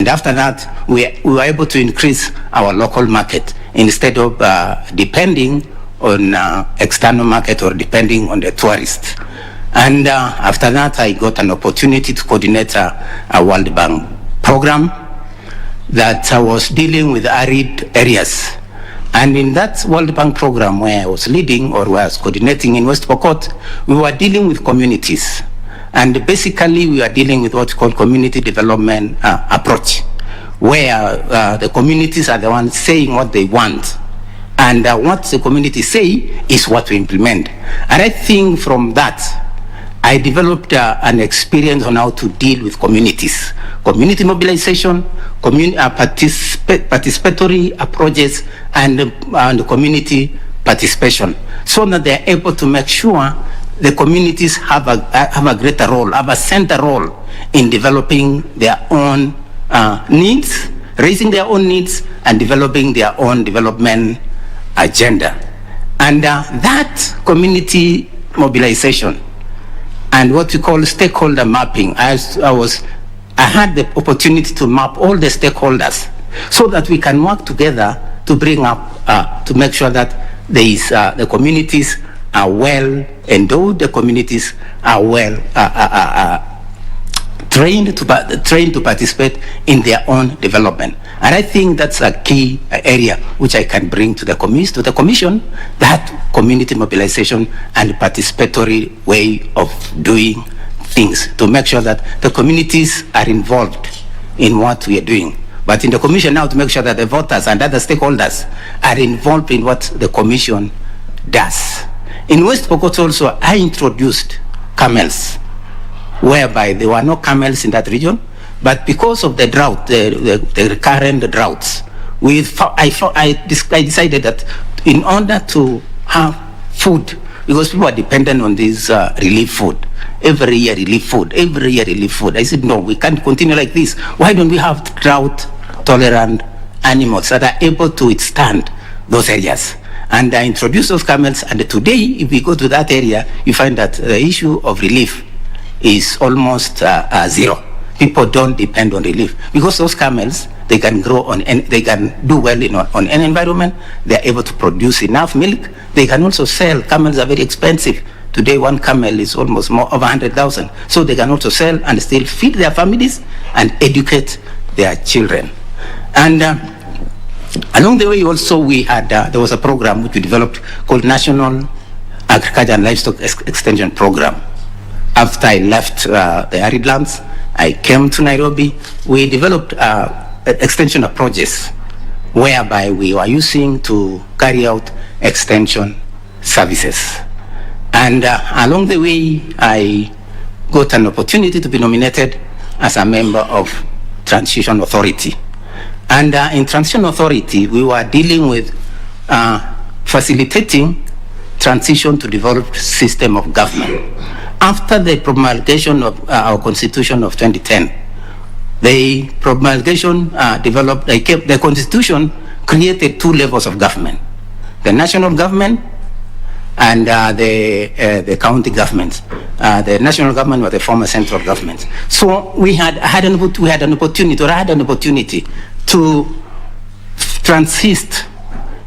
And after that, we were able to increase our local market instead of depending on external market or depending on the tourists. And after that, I got an opportunity to coordinate a World Bank program that was dealing with arid areas. And in that World Bank program where I was leading or was coordinating in West Pokot, we were dealing with communities. And basically, we are dealing with what's called community development approach, where the communities are the ones saying what they want. And what the community say is what we implement. And I think from that, I developed an experience on how to deal with communities, community mobilization, participatory approaches, and community participation, so that they're able to make sure the communities have a greater role, have a center role in developing their own needs, raising their own needs, and developing their own development agenda. And that community mobilization and what we call stakeholder mapping, I had the opportunity to map all the stakeholders so that we can work together to bring up, to make sure that there is, the communities are well endowed, the communities are well trained to participate in their own development. And I think that's a key area which I can bring to the commission, that community mobilization and participatory way of doing things to make sure that the communities are involved in what we are doing. But in the commission now, to make sure that the voters and other stakeholders are involved in what the commission does. In West Pokot also, I introduced camels, whereby there were no camels in that region, but because of the drought, the recurrent droughts, I decided that in order to have food, because people are dependent on this relief food, every year relief food. I said, no, we can't continue like this. Why don't we have drought-tolerant animals that are able to withstand those areas? And I introduced those camels, and today, if we go to that area, you find that the issue of relief is almost zero. People don't depend on relief because those camels, they can grow on, and they can do well on any environment. They are able to produce enough milk. They can also sell. Camels are very expensive. Today, one camel is almost more over 100,000. So they can also sell and still feed their families and educate their children. And along the way, also we had there was a program which we developed called National Agriculture and Livestock Extension Program. After I left the arid lands, I came to Nairobi. We developed extension of projects whereby we were using to carry out extension services. And along the way, I got an opportunity to be nominated as a member of Transition Authority. And in Transition Authority, we were dealing with facilitating transition to developed system of government. After the promulgation of our Constitution of 2010, the promulgation the Constitution created two levels of government: the national government and the county governments. The national government was the former central government. So we had an opportunity to transist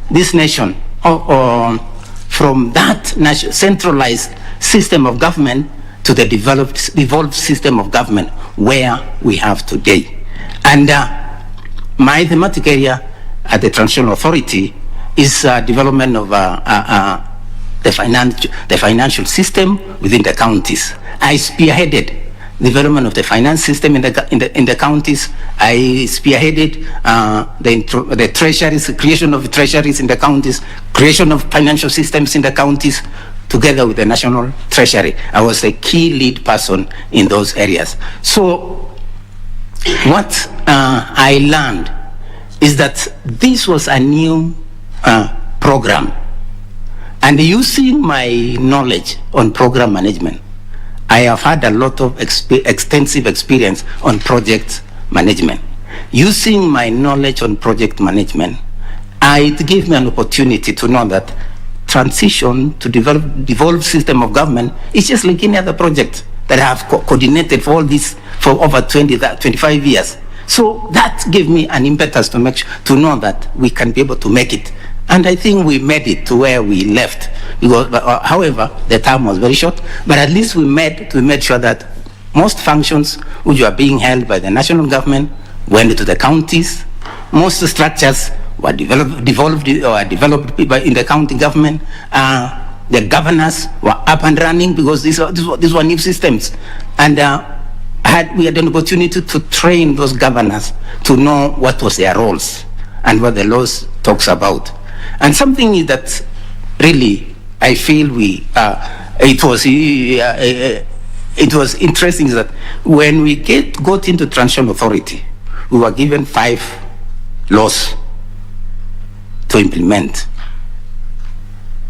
this nation from that centralized system of government to the devolved system of government where we have today. And my thematic area at the Transition Authority is development of the financial system within the counties. I spearheaded development of the finance system in the counties. I spearheaded the treasuries, creation of treasuries in the counties, creation of financial systems in the counties, together with the National Treasury. I was a key lead person in those areas. So what I learned is that this was a new program. And using my knowledge on program management, I have had a lot of extensive experience on project management. Using my knowledge on project management, it gave me an opportunity to know that transition to devolved system of government is just like any other project that I have coordinated for all this for over 25 years. So that gave me an impetus to to know that we can be able to make it. And I think we made it to where we left. Because, however, the time was very short, but at least we made sure that most functions which were being held by the national government went to the counties. Most structures were developed in the county government. The governors were up and running because these were new systems. And we had an opportunity to train those governors to know what was their roles and what the laws talks about. And something that really I feel it was interesting that when we got into transitional authority, we were given 5 laws to implement.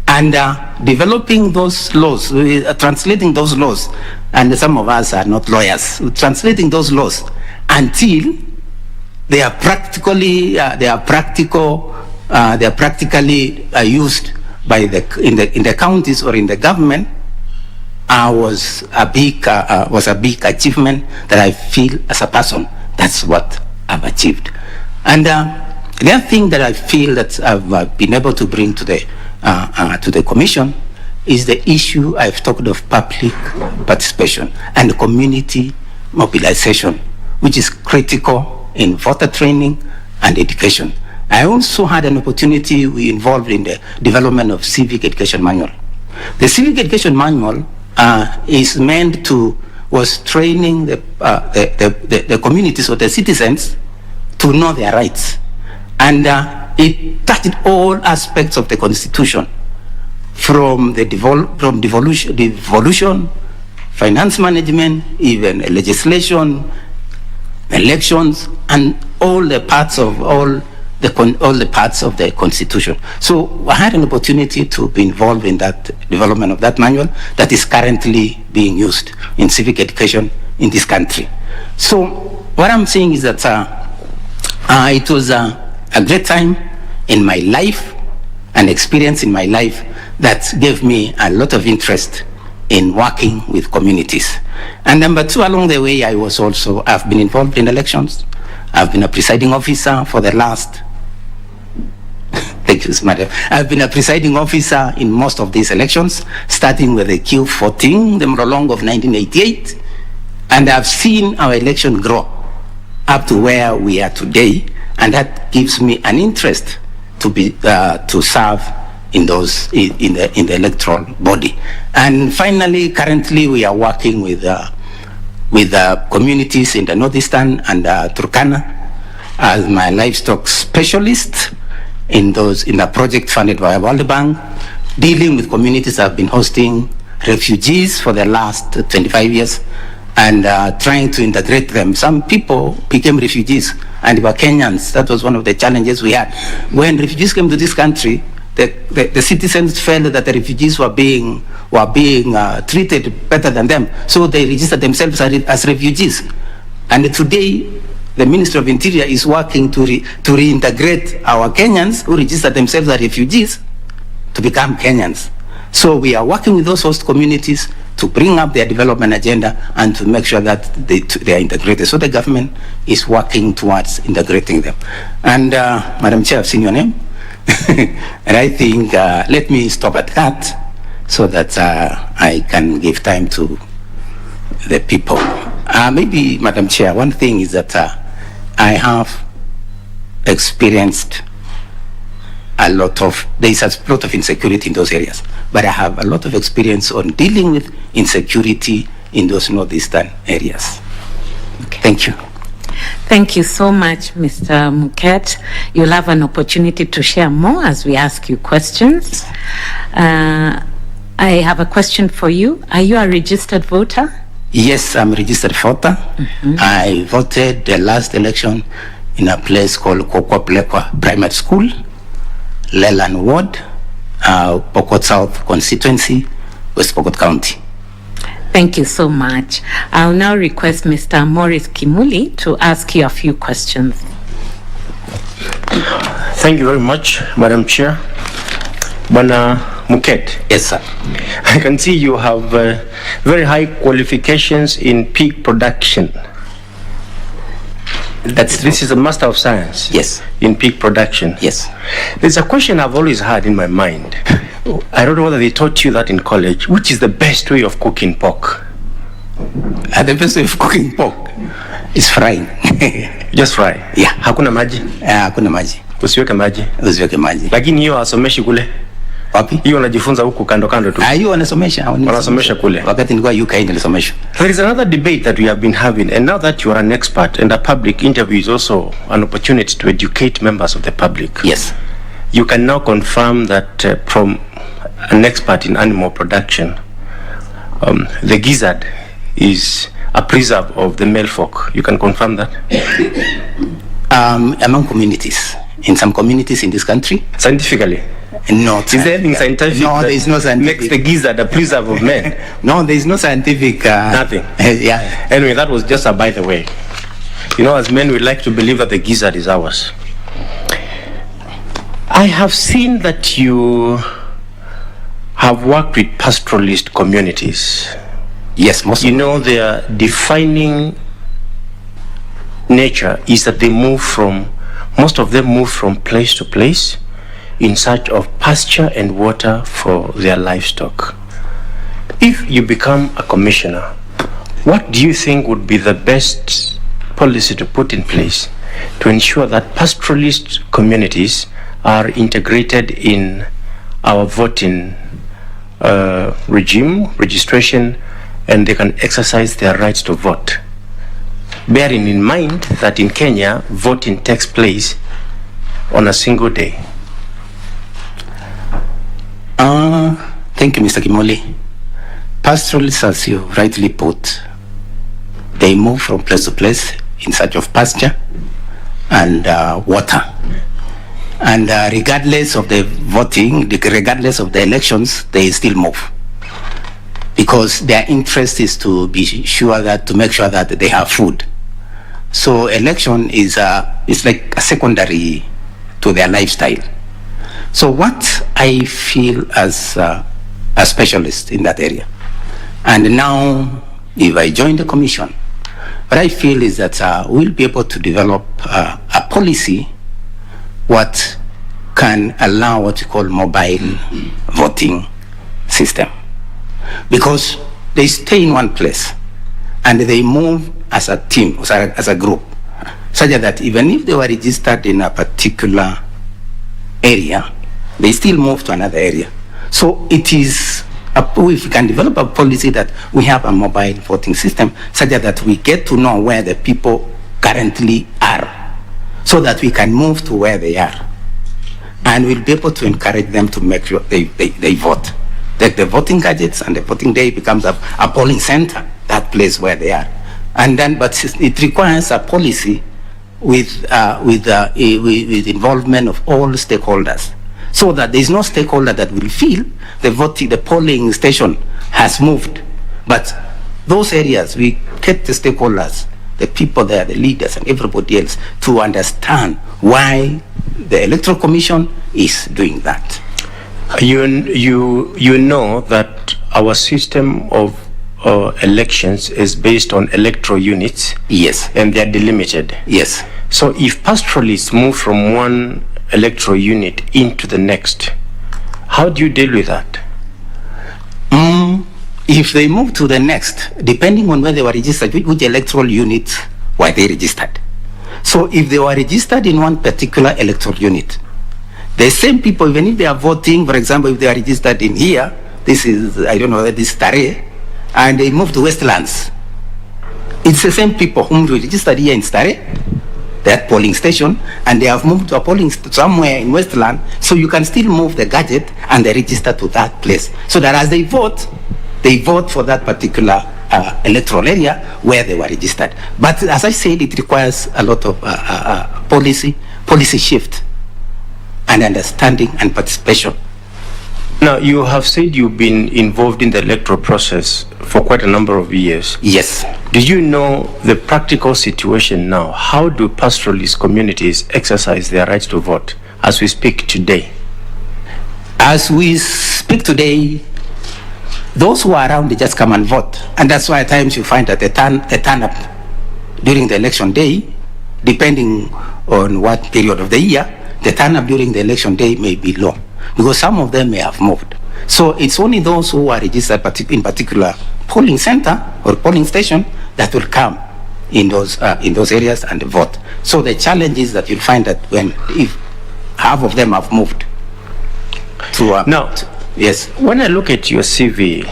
And developing those laws, translating those laws, and some of us are not lawyers, translating those laws until they are practically used by in the counties or in the government, was a big achievement that I feel as a person. That's what I've achieved. And the other thing that I feel that I've been able to bring to the Commission is the issue I've talked of public participation and community mobilization, which is critical in voter training and education. I also had an opportunity involved in the development of civic education manual. The civic education manual was training the communities or the citizens to know their rights. And it touched all aspects of the Constitution, from devolution, finance management, even legislation, elections, and all the parts of the Constitution. So I had an opportunity to be involved in that development of that manual that is currently being used in civic education in this country. So what I'm saying is that it was a great time in my life, an experience in my life that gave me a lot of interest in working with communities. And number 2, along the way, I've been involved in elections. I've been a presiding officer for the last, thank you, madam. I've been a presiding officer in most of these elections, starting with the Q14, the Mrolong of 1988, and I've seen our election grow up to where we are today, and that gives me an interest to serve in the electoral body. And finally, currently, we are working with communities in the Northeastern and Turkana as my livestock specialist in the project funded by World Bank, dealing with communities. I've been hosting refugees for the last 25 years and trying to integrate them. Some people became refugees and were Kenyans. That was one of the challenges we had. When refugees came to this country, the citizens felt that the refugees were being treated better than them, so they registered themselves as refugees. And today, the Ministry of Interior is working to reintegrate our Kenyans who registered themselves as refugees to become Kenyans. So we are working with those host communities to bring up their development agenda and to make sure that they are integrated. So the government is working towards integrating them. And Madam Chair, I've seen your name. And I think let me stop at that so that I can give time to the people. Maybe, Madam Chair, one thing is that I have experienced there is a lot of insecurity in those areas, but I have a lot of experience on dealing with insecurity in those northeastern areas. Okay. Thank you. Thank you so much, Mr. Mutet. You'll have an opportunity to share more as we ask you questions. I have a question for you. Are you a registered voter? Yes, I'm a registered voter. Mm-hmm. I voted the last election in a place called Kokwapelekwa Primary School, Leland Ward, Pokot South Constituency, West Pokot County. Thank you so much. I'll now request Mr. Morris Kimuli to ask you a few questions. Thank you very much, Madam Chair. Bwana Mutet. Yes, sir. I can see you have very high qualifications in pig production. That's This is a Master of Science. Yes. In pig production. Yes. There's a question I've always had in my mind. I don't know whether they taught you that in college. Which is the best way of cooking pork? The best way of cooking pork is frying. Just fry. Yeah. Hakuna maji? Hakuna maji. Usiweke maji. Usiweke maji. Lakini hiyo asomeshi kule. Wapi? Hiyo unajifunza huku kando kando tu. Hiyo wanasomesha. Wanasomesha kule. Wakati nilikuwa UK nilisomesha. There is another debate that we have been having, and now that you are an expert, and a public interview is also an opportunity to educate members of the public. Yes. You can now confirm that from an expert in animal production, the gizzard is a preserve of the male folk. You can confirm that? Among communities. In some communities in this country. Scientifically? No. Is there anything scientific? No, there is no scientific. Makes the gizzard a preserve of men? No, there is no scientific. Nothing? Yeah. Anyway, that was just a by the way. You know, as men, we like to believe that the gizzard is ours. I have seen that you have worked with pastoralist communities. Yes, most their defining nature is that most of them move from place to place in search of pasture and water for their livestock. If you become a commissioner, what do you think would be the best policy to put in place to ensure that pastoralist communities are integrated in our voting registration, and they can exercise their rights to vote? Bearing in mind that in Kenya, voting takes place on a single day. Thank you, Mr. Kimoli. Pastoralists, as you rightly put, they move from place to place in search of pasture and water. And regardless of the voting, regardless of the elections, they still move. Because their interest is to be sure that, to make sure that they have food. So election is like a secondary to their lifestyle. So what I feel as a specialist in that area, and now if I join the commission, what I feel is that we'll be able to develop a policy what can allow what you call mobile voting system. Because they stay in one place and they move as a team, as a group, such that even if they were registered in a particular area, they still move to another area. So it is, if we can develop a policy that we have a mobile voting system, such that we get to know where the people currently are, so that we can move to where they are. And we'll be able to encourage them to make sure they vote. That the voting gadgets and the voting day becomes a polling center, that place where they are. And then, but it requires a policy with involvement of all stakeholders, so that there is no stakeholder that will feel the polling station has moved. But those areas, we get the stakeholders, the people there, the leaders and everybody else to understand why the Electoral Commission is doing that. You know that our system of elections is based on electoral units. Yes. And they are delimited. Yes. So if pastoralists move from one electoral unit into the next, how do you deal with that? If they move to the next, depending on where they were registered, which electoral unit were they registered? So if they were registered in one particular electoral unit, the same people, even if they are voting, for example, if they are registered in here, this is, I don't know, this is Stare, and they move to Westlands, it's the same people whom we registered here in Stare, that polling station, and they have moved to a polling somewhere in Westland, so you can still move the gadget and they register to that place. So that as they vote for that particular electoral area where they were registered. But as I said, it requires a lot of policy shift and understanding and participation. Now, you have said you've been involved in the electoral process for quite a number of years. Yes. Do you know the practical situation now? How do pastoralist communities exercise their rights to vote as we speak today? As we speak today, those who are around, they just come and vote. And that's why at times you find that the turn up during the election day, depending on what period of the year, the turnout during the election day may be low, because some of them may have moved. So it's only those who are registered in particular polling center or polling station that will come in those areas and vote. So the challenge is that you'll find that if half of them have moved to yes. When I look at your CV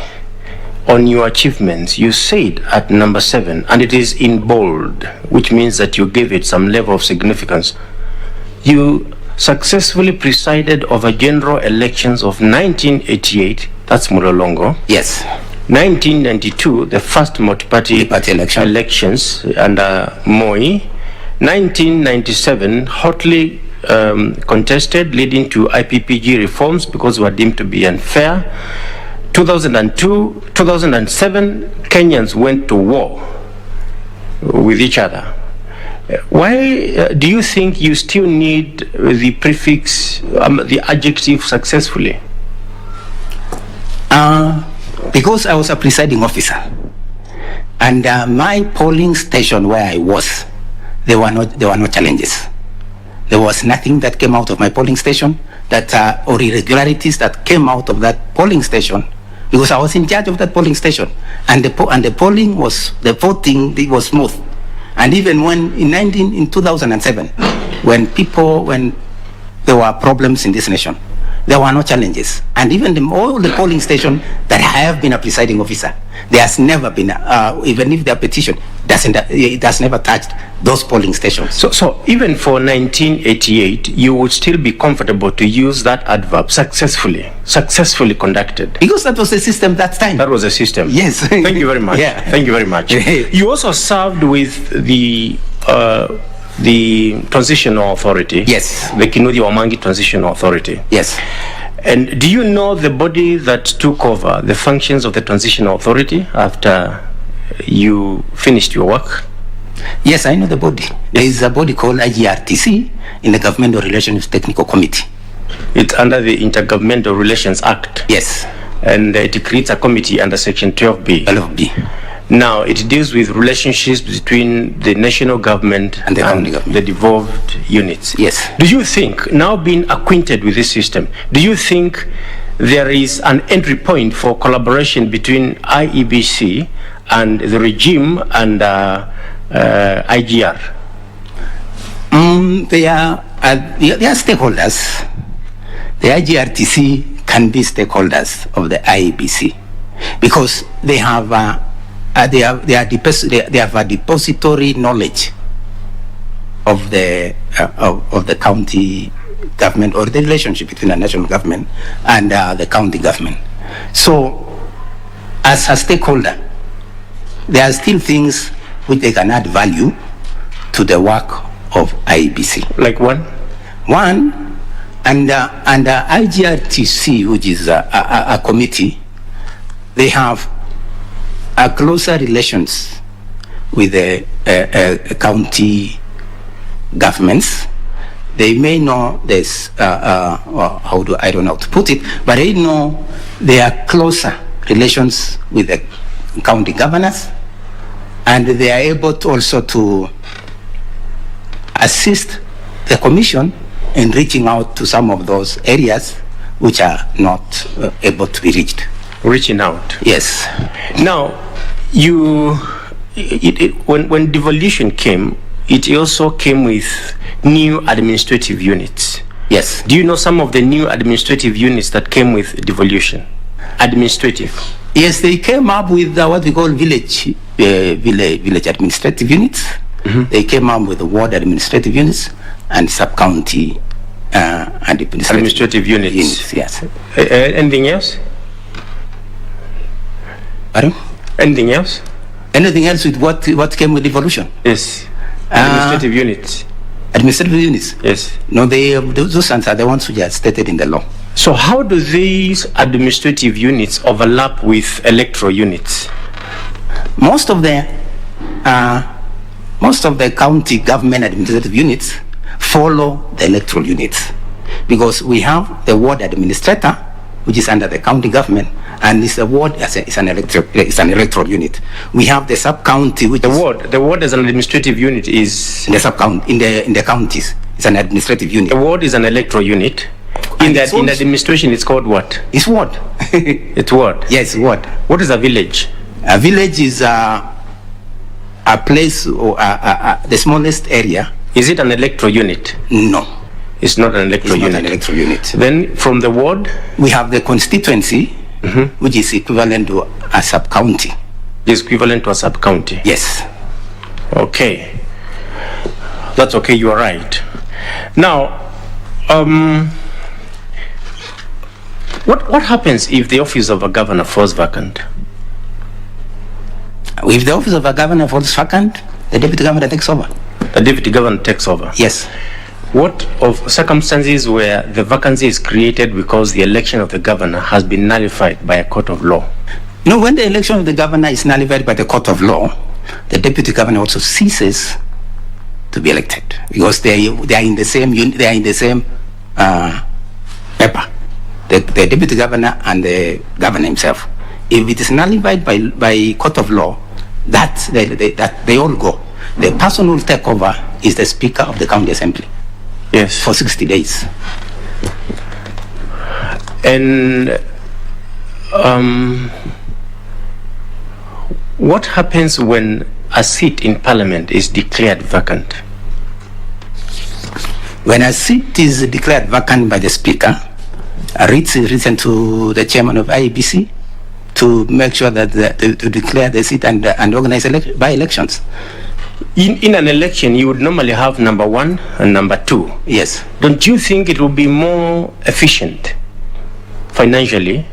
on your achievements, you said at number 7, and it is in bold, which means that you gave it some level of significance. You successfully presided over general elections of 1988, that's Mulolongo. Yes. 1992, the first multi-party elections under Moi. 1997, hotly contested, leading to IPPG reforms because they were deemed to be unfair. 2002, 2007, Kenyans went to war with each other. Why do you think you still need the prefix, the adjective successfully? Because I was a presiding officer, and my polling station where I was, there were no challenges. There was nothing that came out of my polling station or irregularities that came out of that polling station, because I was in charge of that polling station, and the voting was smooth. And even when in 2007, when there were problems in this nation, there were no challenges. And even all the polling stations that I have been a presiding officer, there has never been, even if their petition it has never touched those polling stations. So even for 1988, you would still be comfortable to use that adverb, successfully conducted? Because that was the system that time. That was the system. Yes. Thank you very much. Yeah. Thank you very much. You also served with the Transitional Authority. Yes. The Kinudi Wamangi Transitional Authority. Yes. And do you know the body that took over the functions of the Transitional Authority after you finished your work? Yes, I know the body. There is a body called IGRTC in the Governmental Relations Technical Committee. It's under the Intergovernmental Relations Act. Yes. And it creates a committee under Section 12B. 12B. Now, it deals with relationships between the national government and the county government, the devolved units. Yes. Do you think, now being acquainted with this system, do you think there is an entry point for collaboration between IEBC and the regime and IGR? They are stakeholders. The IGRTC can be stakeholders of the IEBC because they have they have a depository knowledge of the county government, or the relationship between the national government and the county government. So, as a stakeholder, there are still things which they can add value to the work of IEBC. Like one, and IGRTC, which is a committee, they have a closer relations with the county governments. They may know this, I don't know how to put it, but they know they are closer relations with the county governors, and they are able to also to assist the commission in reaching out to some of those areas which are not able to be reached. Reaching out. Yes. Now, when devolution came, it also came with new administrative units. Yes. Do you know some of the new administrative units that came with devolution? Administrative. Yes, they came up with what we call village administrative units. Mm-hmm. They came up with the ward administrative units and sub-county and administrative units. Yes. Anything else? Pardon? Anything else? Anything else with what came with devolution? Yes. Administrative units. Administrative units? Yes. No, those are the ones which are stated in the law. So how do these administrative units overlap with electoral units? Most of the county government administrative units follow the electoral units, because we have the ward administrator which is under the county government, and it's a ward as it's an electoral unit. We have the sub-county, which the ward as an administrative unit is in the sub-county in the counties. It's an administrative unit. The ward is an electoral unit. In the administration, it's called what? It's ward. It's ward. Yes, ward. What is a village? A village is a place or the smallest area. Is it an electoral unit? No. It's not an electoral unit. Not an electoral unit. Then from the ward? We have the constituency, which is equivalent to a sub-county. Is equivalent to a sub-county? Yes. Okay. That's okay, you are right. Now, what happens if the office of a governor falls vacant? If the office of a governor falls vacant, the deputy governor takes over. The deputy governor takes over? Yes. What of circumstances where the vacancy is created because the election of the governor has been nullified by a court of law? No, when the election of the governor is nullified by the court of law, the deputy governor also ceases to be elected because they are in the same unit, they are in the same paper. The deputy governor and the governor himself. If it is nullified by court of law, that they all go. The person who will take over is the Speaker of the County Assembly. Yes. For 60 days. And what happens when a seat in Parliament is declared vacant? When a seat is declared vacant by the Speaker, a writ is written to the chairman of IEBC to make sure that to declare the seat and organize by-elections. In an election, you would normally have number 1 and number 2. Yes. Don't you think it would be more efficient financially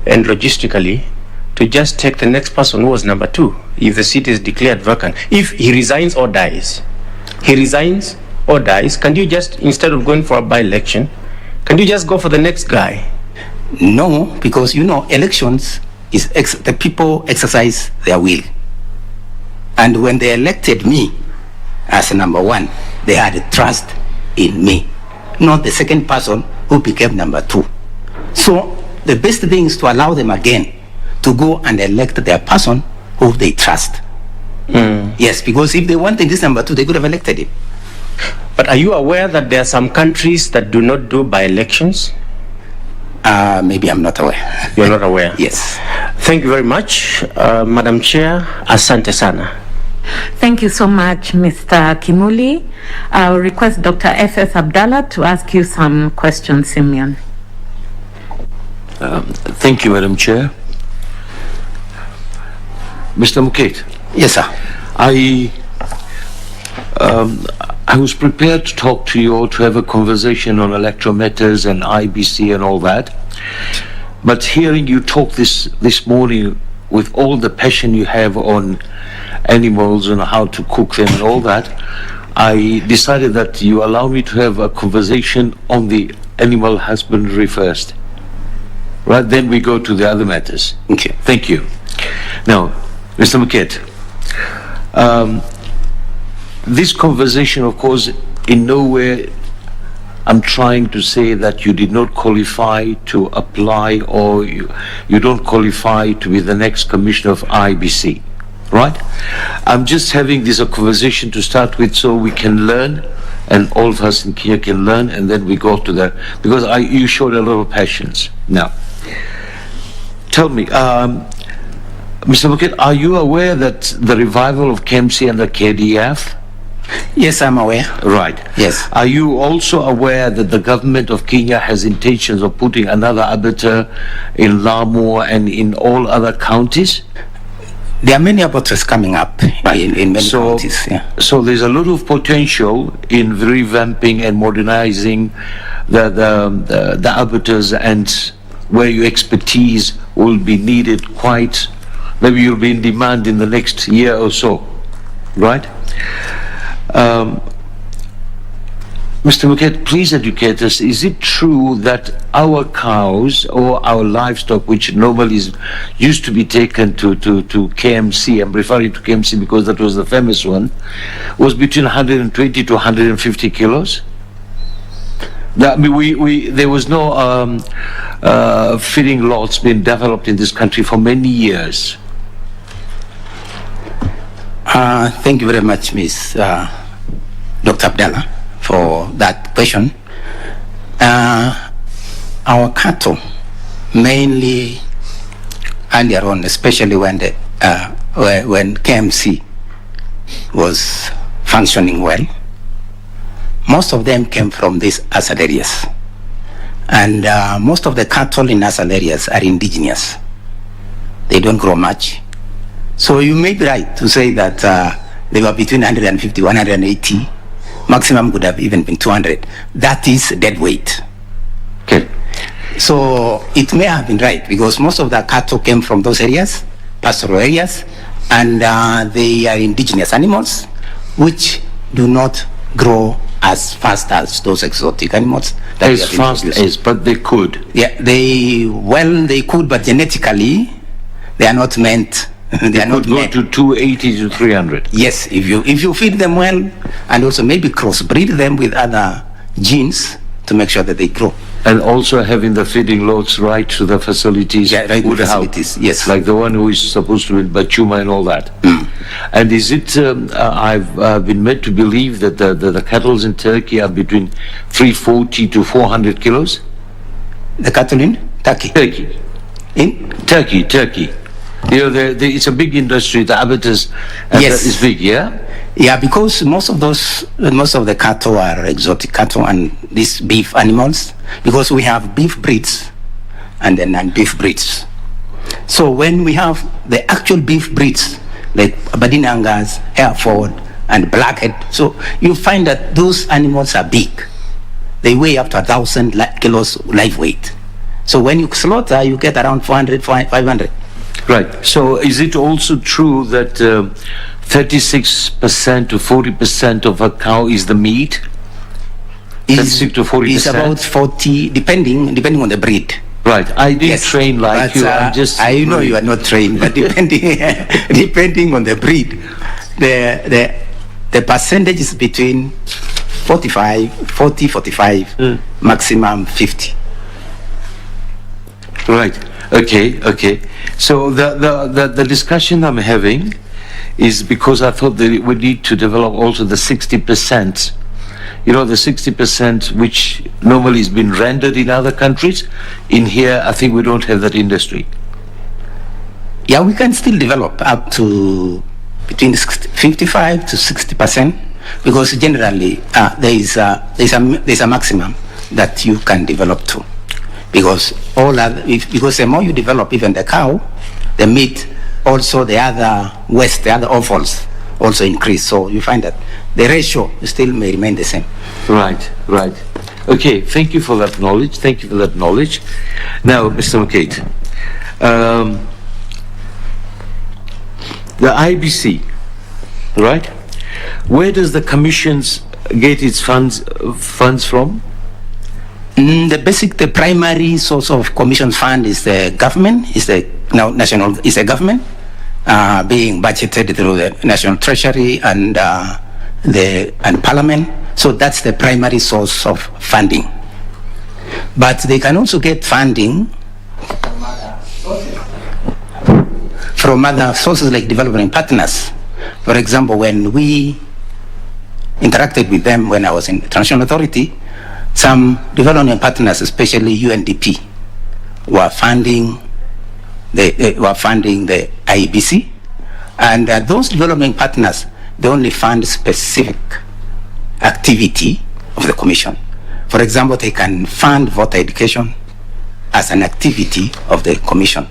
and logistically to just take the next person who was number 2 if the seat is declared vacant? If he resigns or dies, can you just, instead of going for a by-election, can you just go for the next guy? No, because elections is the people exercise their will. And when they elected me as number 1, they had trust in me, not the second person who became number 2. So the best thing is to allow them again to go and elect their person who they trust. Yes, because if they wanted this number 2, they could have elected him. But are you aware that there are some countries that do not do by-elections? Maybe I'm not aware. You're not aware? Yes. Thank you very much, Madam Chair. Asante sana. Thank you so much, Mr. Kimuli. I'll request Dr. F.S. Abdallah to ask you some questions, Simeon. Thank you, Madam Chair. Mr. Mutet. Yes, sir. I was prepared to talk to you or to have a conversation on electoral matters and IBC and all that. But hearing you talk this morning with all the passion you have on animals and how to cook them and all that, I decided that you allow me to have a conversation on the animal husbandry first. Right, then we go to the other matters. Okay. Thank you. Now, Mr. Mutet, this conversation, of course, in no way I'm trying to say that you did not qualify to apply or you don't qualify to be the next commissioner of IBC, right? I'm just having this a conversation to start with so we can learn and all of us in Kenya can learn, and then we go to that, because you showed a lot of passions. Now, tell me, Mr. Mutet, are you aware that the revival of KMC and the KDF? Yes, I'm aware. Right. Yes. Are you also aware that the government of Kenya has intentions of putting another abattoir in Lamu and in all other counties? There are many abattoirs coming up in many counties. Yeah. So there's a lot of potential in revamping and modernizing the abattoirs, and where your expertise will be needed quite, maybe you'll be in demand in the next year or so, right? Mr. Mutet, please educate us. Is it true that our cows or our livestock, which normally used to be taken to KMC, I'm referring to KMC because that was the famous one, was between 120 to 150 kilos? I mean, there was no feeding lots being developed in this country for many years. Thank you very much, Ms. Dr. Abdallah, for that question. Our cattle, mainly earlier on, especially when KMC was functioning well, most of them came from these ASAL areas. And most of the cattle in ASAL areas are indigenous. They don't grow much. So you may be right to say that they were between 150, 180, maximum could have even been 200. That is dead weight. Okay. So it may have been right because most of the cattle came from those areas, pastoral areas, and they are indigenous animals which do not grow as fast as those exotic animals. As fast as, but they could. Yeah, they could, but genetically they are not meant. They are not go to 280 to 300. Yes, if you feed them well, and also maybe crossbreed them with other genes to make sure that they grow. And also having the feeding loads right to the facilities, yeah, right would facilities, help. Yes. Like the one who is supposed to be Bachuma and all that. And is it, I've been made to believe that the cattle in Turkey are between 340 to 400 kilos? The cattle in Turkey? Turkey. In? Turkey. You know, it's a big industry, the abattoirs yes. is big, yeah? Yeah, because most of the cattle are exotic cattle and these beef animals, because we have beef breeds and then non-beef breeds. So when we have the actual beef breeds, like Aberdeen Angus, Hereford, and Blackhead, so you find that those animals are big. They weigh up to 1,000 kilos live weight. So when you slaughter, you get around 400, 500. Right. So is it also true that 36% to 40% of a cow is the meat? 36 to 40%? It's about 40, depending on the breed. Right. I didn't train like you. I'm just. I know you are not trained, but depending on the breed, the percentage is between 40, 45, maximum 50. Right. Okay. So the discussion I'm having is because I thought that we need to develop also the 60%. You know, the 60% which normally has been rendered in other countries. In here, I think we don't have that industry. Yeah, we can still develop up to between 55 to 60%, because generally there's a maximum that you can develop to. Because because the more you develop, even the cow, the meat, also the other waste, the other offals also increase. So you find that the ratio still may remain the same. Right. Okay, thank you for that knowledge. Now, Mr. Pkatey, the IEBC, right? Where does the commissions get its funds from? The primary source of commission fund is the government, is the government being budgeted through the National Treasury and Parliament. So that's the primary source of funding. But they can also get funding from other sources like development partners. For example, when we interacted with them when I was in the International Authority, some development partners, especially UNDP, were funding the IEBC, and those development partners, they only fund specific activity of the Commission. For example, they can fund voter education as an activity of the Commission.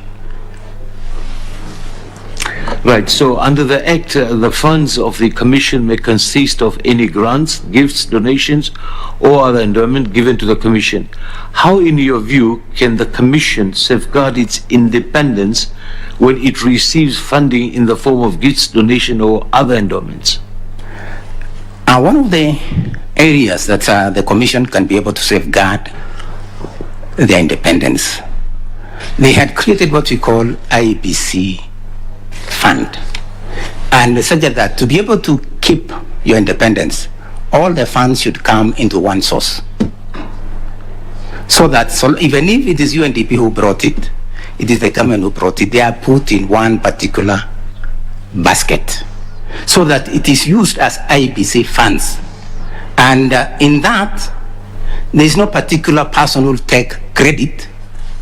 Right, so under the Act, the funds of the Commission may consist of any grants, gifts, donations, or other endowment given to the Commission. How, in your view, can the Commission safeguard its independence when it receives funding in the form of gifts, donation, or other endowments? One of the areas that the Commission can be able to safeguard their independence, they had created what we call IEBC Fund, and such that to be able to keep your independence, all the funds should come into one source. So that even if it is UNDP who brought it, it is the government who brought it, they are put in one particular basket so that it is used as IEBC funds. And in that, there is no particular person who will take credit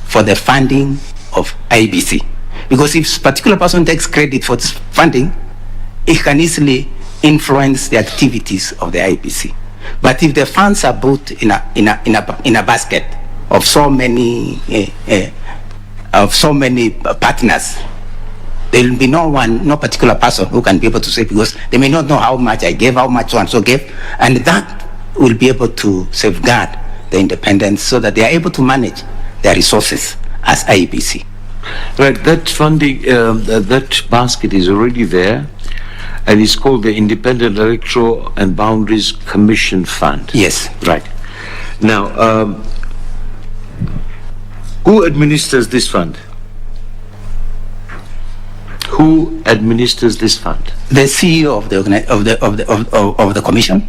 for the funding of IEBC. Because if a particular person takes credit for this funding, it can easily influence the activities of the IEBC. But if the funds are put in a basket of so many partners, there will be no particular person who can be able to say, because they may not know how much I gave, how much so and so gave, and that will be able to safeguard the independence so that they are able to manage their resources as IEBC. Right, that funding, that basket is already there, and it's called the Independent Electoral and Boundaries Commission Fund. Yes. Right. Now, who administers this fund? Who administers this fund? The CEO of the commission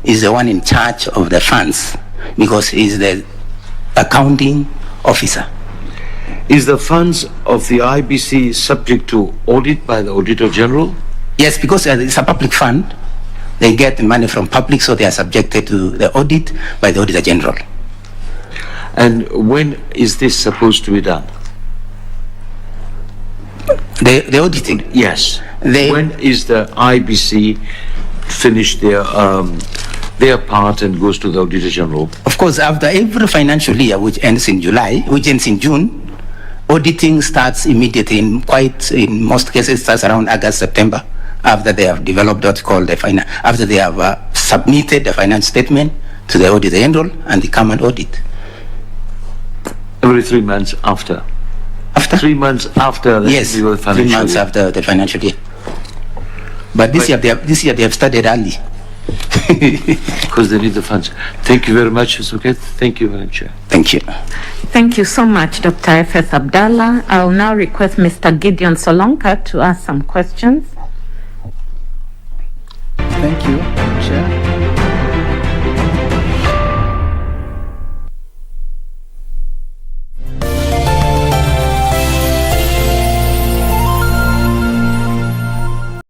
is the one in charge of the funds, because he's the accounting officer. Is the funds of the IEBC subject to audit by the Auditor General? Yes, because it's a public fund. They get the money from public, so they are subjected to the audit by the Auditor General. And when is this supposed to be done? The auditing? Yes. When is the IEBC finished their part and goes to the Auditor General? Of course, after every financial year, which ends in June, auditing starts immediately. In most cases, it starts around August, September, after they have developed what's called after they have submitted the finance statement to the Auditor General, and they come and audit. Every 3 months after? After? 3 months after the yes, financial 3 months year. after the financial year. But this year they have started early. Because they need the funds. Thank you very much, Mr. Pkiyach. Thank you, Madam Chair. Thank you. Thank you so much, Dr. F.S. Abdallah. I'll now request Mr. Gideon Solonka to ask some questions. Thank you.